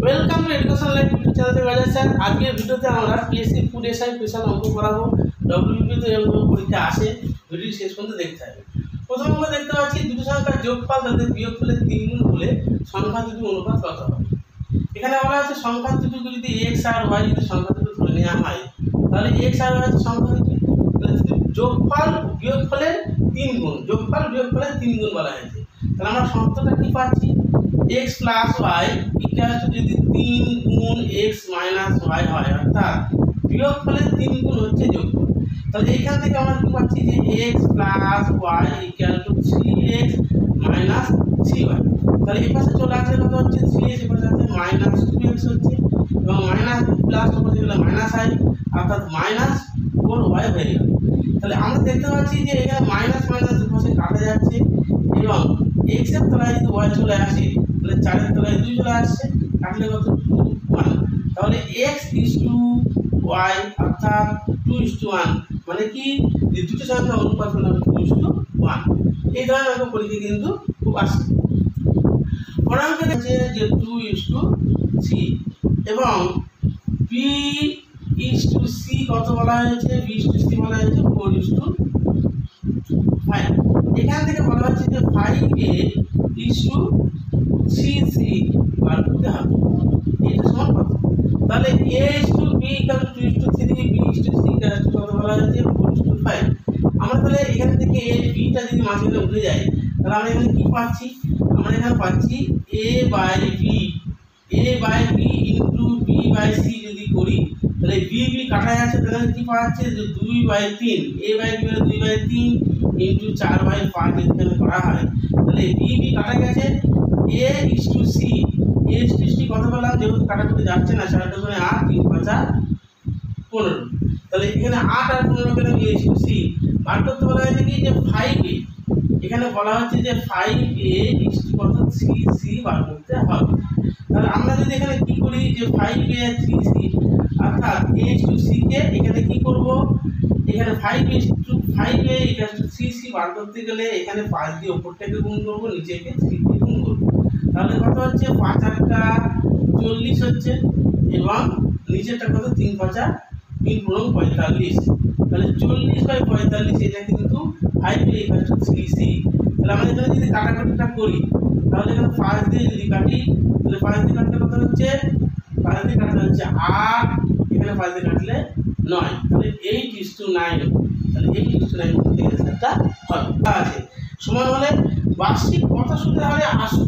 Welcome to education life YouTube চ্যানেলে বাজার sir. আজকের ভিডিওতে আমরা পিএসসি ফুড এসআই স্পেশাল অঙ্ক করাবো। ডব্লিউবি তো এরকম পরীক্ষা আসে, ভিডিও শেষ পর্যন্ত দেখতে হবে। প্রথম আমরা দেখতে পাচ্ছি দুটো সংখ্যার যোগফল তাদের বিয়োগফলের 3 গুণ হলে সংখ্যা দুটি অনুপাত কত হবে। এখানে বলা আছে সংখ্যা দুটি যদি এক্স আর ওয়াই যদি সংখ্যা দুটো ধরে নেওয়া হয়, তাহলে এক্স আর ওয়াই সংখ্যা দুটি যোগফল বিয়োগফলের 3 গুণ, যোগফল বিয়োগফলের 3 গুণ বলা হয়েছে। তাহলে আমরা শর্তটা কি পাচ্ছি, x plus y equal to যদি 3 গুণ x মাইনাস ওয়াই হয়, অর্থাৎ বিয়োগফলের 3 গুণ হচ্ছে যোগফল। তাহলে এখান থেকে আমরা কি পাচ্ছি যে x plus y equal to 3x minus 3y। তাহলে এই পাশে চলে আসছে কত হচ্ছে 3x, এই পাশে আছে মাইনাস 2x হচ্ছে, এবং মাইনাস প্লাস উপরে গেলে মাইনাস i, অর্থাৎ মাইনাস 4y হয়ে গেল। তাহলে আমরা দেখতে পাচ্ছি যে এখানে মাইনাস মাইনাস দুপাশে কাটা যাচ্ছে, এবং x এর তলায় যদি y চলে আসে তাহলে 4 এর তলায় 2 চলে আসছে, কাটলে কত 2 1। তাহলে x is to y অর্থাৎ 2 is to 1, মানে কি যে দুটো সংখ্যা অনুপাত হলো 2 is to 1। এই ধরনের অঙ্ক পরীক্ষা কিন্তু খুব আসে। পরের অঙ্কে আছে যে 2 is to 3 এবং b is to c কত বলা হয়েছে, b is to c বলা হয়েছে 4 is to 5। এখান থেকে বলা হচ্ছে যে 5a is to 3c বার করতে হবে। এটা সমান কত, তাহলে a is to b equal to 2 is to 3, b is to c কত বলা হয়েছে 4 is to 5। আমরা তাহলে এখান থেকে a b টা যদি মাঝখানে উঠে যায়, তাহলে আমরা এখানে কি পাচ্ছি, আমরা এখানে পাচ্ছি a by b into b by c যদি করি, তাহলে b কাটা যাচ্ছে, তাহলে কি পাচ্ছে যে 2/3, a by b হলো 2/3 into 4/5 যদি এখানে করা হয়, তাহলে b কাটা গেছে, a is to c, a is to c কত পেলাম, যেহেতু কাটাকুটি যাচ্ছে না 4 দুগুণে 8, 3 5 15। তাহলে এখানে 8 আর 15 পেলাম a is to c। বার করতে বলা হয়েছে কি যে 5a, এখানে বলা হচ্ছে যে 5a is to কত 3c বার করতে হবে। তাহলে আমরা যদি এখানে কি করি যে 5a আর 3c, অর্থাৎ a is to c কে এখানে কি করব, এখানে 5a is to 3c বার করতে গেলে এখানে 5 দিয়ে উপরটাকে গুণ করব, নিচেকে 3 দিয়ে গুণ করব। তাহলে কত হচ্ছে 5 আর 40 হচ্ছে, এবং নিচেরটা কত 3 5 3 45। তাহলে 40/45 এটা কিন্তু 5a = 3c। তাহলে আমরা এখানে যদি কাটাকাটিটা করি, তাহলে এখানে 5 দিয়ে যদি কাটি, তাহলে 5 দিয়ে কাটলে কত হচ্ছে, 5 দিয়ে কাটলে হচ্ছে 8, এখানে 5 দিয়ে কাটলে 9, তাহলে 8 is to 9। তাহলে 8 is to 9 করতে গেলে একটা হবে আছে সমান হলে বার্ষিক কত সুদে হবে আসল,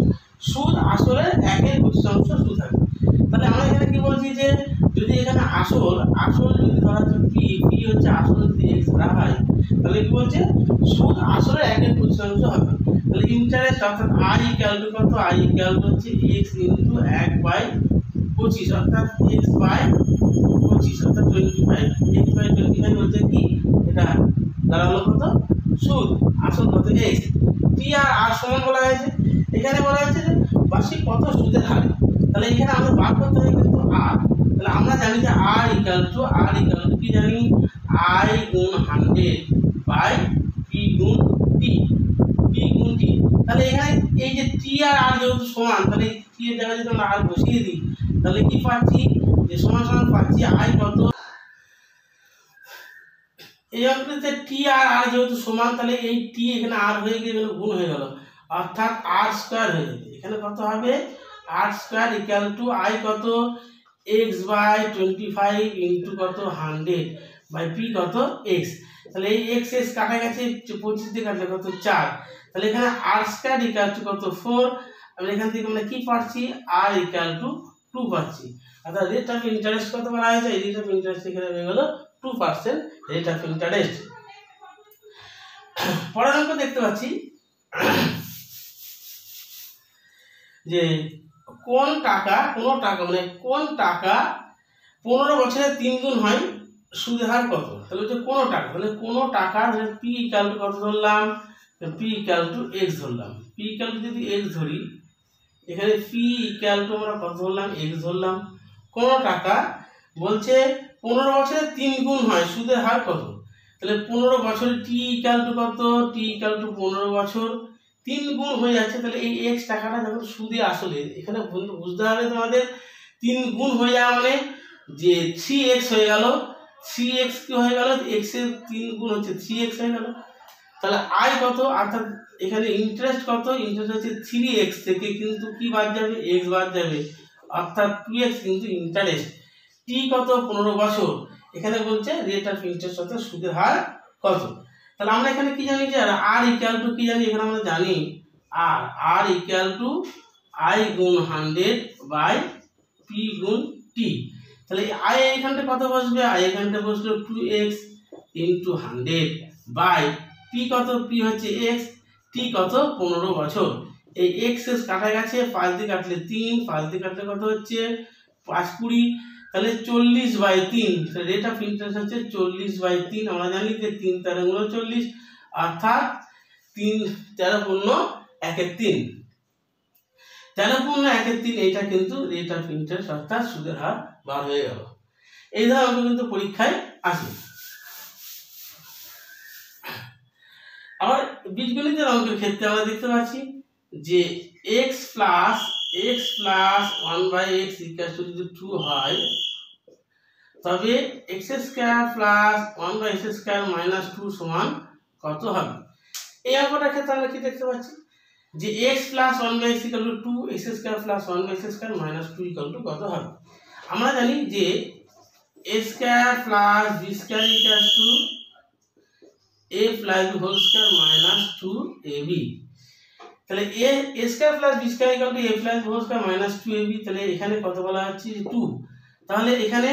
সুদ আসলের 1/25 সুদ হবে। তাহলে আমরা এখানে কি বলছি যে যদি এখানে আসল যদি ধরা হচ্ছে p হচ্ছে আসল যদি x ধরা হয়, তাহলে কি বলছে সুদ আসলের 1/25 হবে। তাহলে ইন্টারেস্ট অর্থাৎ i ইকুয়াল টু কত, i ইকুয়াল টু হচ্ছে x ইনটু 1/25 অর্থাৎ x/25 অর্থাৎ 25। x/25 হচ্ছে কি, এটা দাঁড়ালো কত সুদ, আসল কত x। t আর সমান বলা হয়েছে, এখানে বলা হয়েছে যে বার্ষিক কত সুদের হারে। তাহলে এখানে আমরা বার করতে হবে কিন্তু r। তাহলে আমরা জানি যে r ইকুয়াল টু কি জানি, i গুণ 100 বাই p গুণ t। তাহলে এখানে এই যে t আর r যেহেতু সমান, তাহলে t এর জায়গায় যদি আমরা r বসিয়ে দিই, তাহলে কি পাচ্ছি যে সমান সমান পাচ্ছি i কত, এই অঙ্কতে t আর r যেহেতু সমান, তাহলে এই t এখানে r হয়ে গিয়ে গুণ হয়ে গেল, অর্থাৎ r স্কয়ার হয়ে যাবে। এখানে কত হবে r square equal two i কত x/25 ইনটু কত 100 বাই p কত x। তাহলে এই x কাটা গেছে 25 দিয়ে কাটলে কত 4, তাহলে এখানে r স্কয়ার ইকুয়াল টু কত 4। আমরা এখান থেকে আমরা কি পাচ্ছি r ইকুয়াল টু 2 পাচ্ছি। অর্থাৎ রেট অফ ইন্টারেস্ট কত বলা হয়েছে, এই রেট অফ ইন্টারেস্ট এখানে হয়ে গেল 2% রেট অফ ইন্টারেস্ট। পরের অঙ্ক দেখতে পাচ্ছি যে কোন টাকা মানে কোন টাকা 15 বছরে 3 গুণ হয়, সুদের হার কত। তাহলে হচ্ছে কোন টাকা, তাহলে কোন টাকা p ইকুয়াল টু কত ধরলাম, p ইকুয়াল টু x ধরলাম। p ইকুয়াল টু যদি x ধরি, এখানে p ইকুয়াল টু আমরা কত ধরলাম, x ধরলাম। কোন টাকা বলছে 15 বছরে 3 গুণ হয়, সুদের হার কত। তাহলে 15 বছরে t ইকুয়াল টু কত, t ইকুয়াল টু 15 বছর 3 গুণ হয়ে যাচ্ছে। তাহলে এই x টাকাটা যখন সুদে আসলে, এখানে বুঝতে হবে তোমাদের 3 গুণ হয়ে যাওয়া মানে যে 3x হয়ে গেল, 3x কি হয়ে গেল, x এর 3 গুণ হচ্ছে 3x হয়ে গেল। তাহলে i কত, অর্থাৎ এখানে ইন্টারেস্ট কত, ইন্টারেস্ট হচ্ছে 3x থেকে কিন্তু কি বাদ যাবে, x বাদ যাবে, অর্থাৎ 2x কিন্তু ইন্টারেস্ট। t কত, 15 বছর। এখানে বলছে রেট অফ ইন্টারেস্ট অর্থাৎ সুদের হার কত। তাহলে আমরা এখানে কি জানি যে r ইকুয়াল টু কি জানি, এখানে আমরা জানি r ইকুয়াল টু i গুণ 100 বাই p গুণ t। তাহলে i এখানটা কত বসবে, i এখানটা বসলো 2x ইনটু 100 বাই p কত, p হচ্ছে x, t কত 15 বছর। এই x কাটা গেছে, 5 দিয়ে কাটলে 3, 5 দিয়ে কাটলে কত হচ্ছে 5 20, তাহলে 40/3। তাহলে রেট অফ ইন্টারেস্ট হচ্ছে 40/3। আমরা জানি যে 3 13 গুণ 40, অর্থাৎ 3 13 পূর্ণ 1/3, 13 পূর্ণ 1/3। এটা কিন্তু রেট অফ ইন্টারেস্ট অর্থাৎ সুদের হার বার হয়ে গেল। এই ধরনের কিন্তু পরীক্ষায় আসে। আবার বীজগণিতের অঙ্কের ক্ষেত্রে আমরা দেখতে পাচ্ছি যে x প্লাস 1/x যদি 2 হয়, তবে x square plus 1/x² minus 2 সমান কত হবে। এই অঙ্কটার ক্ষেত্রে আমরা কি দেখতে পাচ্ছি যে x plus 1/x = 2, x² plus 1/x² minus 2 = কত হবে। আমরা জানি যে a square plus b square equal to a plus b whole square minus 2ab। তাহলে a square plus b square equal to a plus b whole square minus 2ab। তাহলে এখানে কত বলা হচ্ছে 2। তাহলে এখানে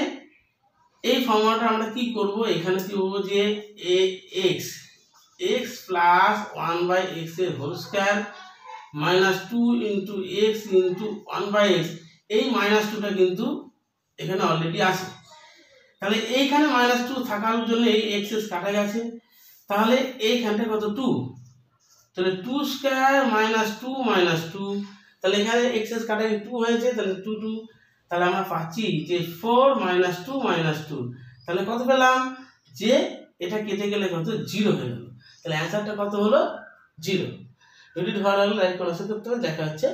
এই ফর্মুলাটা আমরা কি করব, এখানে কি বলবো যে x প্লাস 1/x এর whole square minus 2 into x into 1/x। এই মাইনাস 2টা কিন্তু এখানে অলরেডি আছে। তাহলে এইখানে মাইনাস 2 থাকার জন্য এই x কাটা গেছে, তাহলে এইখানটা কত 2। তাহলে 2 স্কয়ার মাইনাস 2 মাইনাস 2, তাহলে এখানে x কাটা 2 হয়েছে, তাহলে 2 2। তাহলে আমরা পাচ্ছি যে 4 মাইনাস 2 মাইনাস 2। তাহলে কত পেলাম যে এটা কেটে গেলে কত 0 হয়ে গেল। তাহলে অ্যানসারটা কত হলো 0। ভিডিওটি ভালো লাগলে লাইক কমেন্ট করতে হবে। দেখা হচ্ছে